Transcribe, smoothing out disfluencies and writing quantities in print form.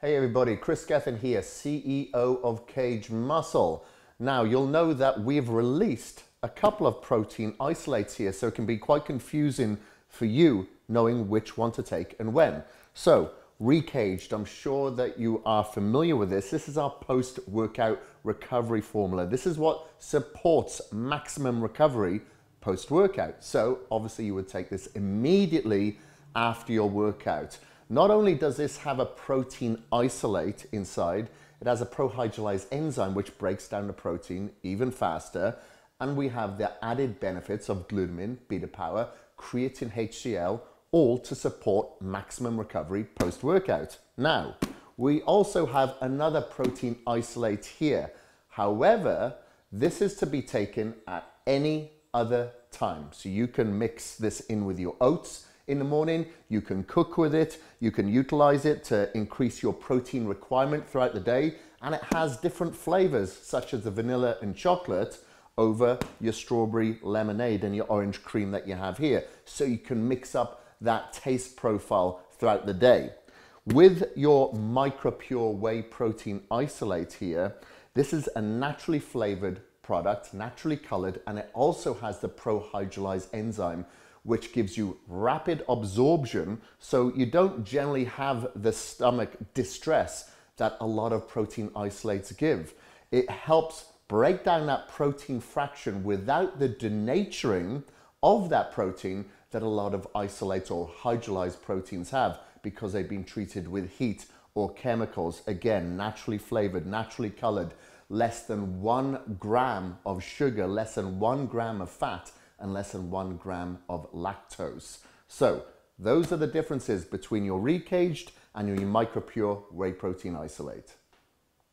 Hey everybody, Kris Gethin here, CEO of KAGED Muscle. Now you'll know that we've released a couple of protein isolates here, so it can be quite confusing for you knowing which one to take and when. So re-kaged, I'm sure that you are familiar with this. This is our post-workout recovery formula. This is what supports maximum recovery post-workout. So obviously you would take this immediately after your workout. Not only does this have a protein isolate inside, it has a pro-hydrolyzed enzyme which breaks down the protein even faster, and we have the added benefits of glutamine, beta power, creatine HCl, all to support maximum recovery post-workout. Now, we also have another protein isolate here. However, this is to be taken at any other time. So you can mix this in with your oats in the morning, you can cook with it, you can utilize it to increase your protein requirement throughout the day, and it has different flavors such as the vanilla and chocolate over your strawberry lemonade and your orange cream that you have here. So you can mix up that taste profile throughout the day. With your Micropure Whey protein isolate here, this is a naturally flavored product, naturally colored, and it also has the pro-hydrolyzed enzyme, which gives you rapid absorption, so you don't generally have the stomach distress that a lot of protein isolates give. It helps break down that protein fraction without the denaturing of that protein that a lot of isolates or hydrolyzed proteins have, because they've been treated with heat or chemicals. Again, naturally flavored, naturally colored, less than 1 gram of sugar, less than 1 gram of fat, and less than 1 gram of lactose. So those are the differences between your re-kaged and your Micropure Whey protein isolate.